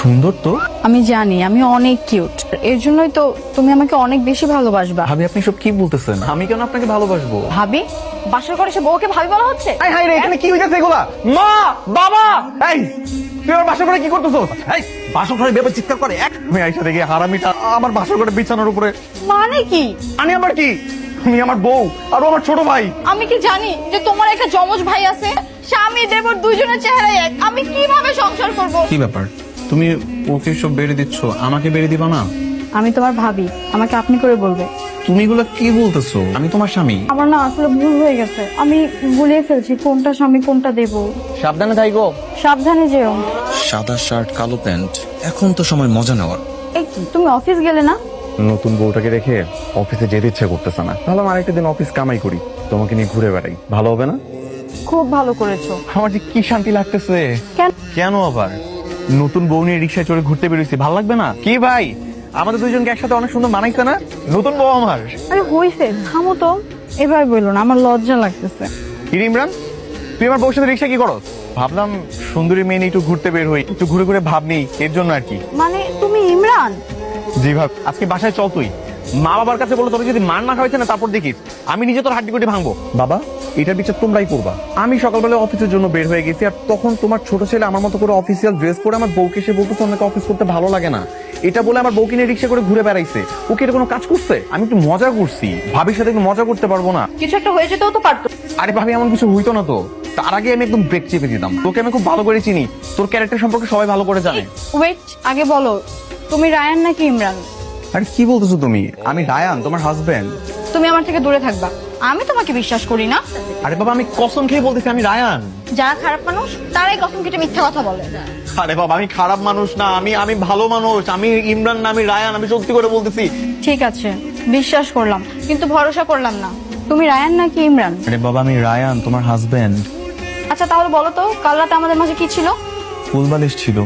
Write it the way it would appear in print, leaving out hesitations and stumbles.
সুন্দর তো। আমি জানি আমি অনেক কিউট, এর জন্যই তো তুমি আমাকে অনেক বেশি ভালোবাসবা। ভাবি আপনি সব কি বলতেছেন? আমি কেন আপনাকে ভালোবাসবো? ভাবি? বাসর ঘরে সে বউকে ভাবি বলা হচ্ছে? এই হাই রে, এখানে কি হইতাছে এগুলা? মা, বাবা, এই তুই আমার বাসর ঘরে কি করতেছস? এই বাসর ঘরে বেবে চিৎকার করে এক আমি আইসা দেখি হারামিটা আমার বাসর ঘরে বিছানার উপরে। মানে কি? আমি আমার কি? তুমি আমার বউ আর ও আমার ছোট ভাই। আমি কি জানি যে তোমার একটা যমজ ভাই আছে? স্বামী দেবর দুইজনের চেহারাই এক। আমি কিভাবে সংসার করব? কি ব্যাপার, তুমি ওকে সব বেড়ে দিচ্ছ, আমাকে বেড়ে দিবা না? আমি তোমার ভাবি, আমাকে আপনি করে বলবে। তুমি এগুলো কি বলতেছো? আমি তোমার স্বামী। আমার না আসলে ভুল হয়ে গেছে, আমি ভুলিয়ে ফেলছি কোনটা স্বামী কোনটা দেব। সাবধানে থাইগো। সাবধানে যেও। সাদা শার্ট কালো প্যান্ট, এখন তো সময় মজা নেওয়ার। এই তুমি অফিস গেলে না? নতুন বউটাকে রেখে অফিসে যেতে ইচ্ছে করতেছে না। তাহলে আরেকটা দিন অফিস কামাই করি, তোমাকে নিয়ে ঘুরে বেড়াই, ভালো হবে না? খুব ভালো করেছো। আমার যে কি শান্তি লাগতেছে। কেন? কেন আবার? নতুন বউ নিয়ে রিক্সায় চড়ে ঘুরতে বেরোইছি, ভালো লাগবে না? কি ভাই, আমাদের দুইজনকে একসাথে অনেক সুন্দর মানাইছে না? নতুন বউ আমার। আরে হইছে, থামো তো, এবার বললো না, আমার লজ্জা লাগতেছে। কি রে ইমরান, তুই আমার বউর সাথে রিক্সা কি করস? ভাবলাম সুন্দরী মেয়ে নিয়ে একটু ঘুরতে বের হই, একটু ঘুরে ঘুরে ভাব নেই, এর জন্য আর কি। মানে তুমি ইমরান? জি ভাব, আজকে বাসায় চল তুই। মা বাবার কাছে বলো তোর যদি মার না খাওয়াইছে না, তারপর দেখিস আমি নিজে তোর হাড্ডি কুটি ভাঙবো। বাবা, এটার বিচার তোমরাই করবা। আমি সকালবেলা অফিসের জন্য বের হয়ে গেছি, আর তখন তোমার ছোট ছেলে আমার মতো করে অফিসিয়াল ড্রেস পরে আমার বউকে এসে বলতেছে অনেক অফিস করতে ভালো লাগে না, এটা বলে আমার বউকে নিয়ে রিক্সা করে ঘুরে বেড়াইছে। ওকে এটা কোনো কাজ করছে? আমি একটু মজা করছি, ভাবির সাথে একটু মজা করতে পারবো না? কিছু একটা হয়ে যেতেও তো পারতো। আরে ভাবি, এমন কিছু হইতো না তো। তার আগে আমি একদম ব্রেক চেপে দিতাম। তোকে আমি খুব ভালো করে চিনি, তোর ক্যারেক্টার সম্পর্কে সবাই ভালো করে জানে। ওয়েট, আগে বলো তুমি রায়ান নাকি ইমরান? আরে কি বলতেছো তুমি? আমি রায়ান, তোমার হাজবেন্ড। তুমি আমার থেকে দূরে থাকবা, আমি তোমাকে বিশ্বাস করি না। আরে বাবা, আমি কসম খেয়ে বলতেছি আমি রায়ান। যারা খারাপ মানুষ তারাই কসম কেটে মিথ্যা কথা বলে। আরে বাবা, আমি খারাপ মানুষ না, আমি ভালো মানুষ। আমি ইমরান না, আমি রায়ান, আমি সত্যি করে বলতেছি। ঠিক আছে, বিশ্বাস করলাম, কিন্তু ভরসা করলাম না। তুমি রায়ান নাকি ইমরান? আরে বাবা, আমি রায়ান, তোমার হাজবেন্ড। আচ্ছা তাহলে বলো তো, কাল রাতে আমাদের মাঝে কি ছিল? ফুলবালিশ ছিল।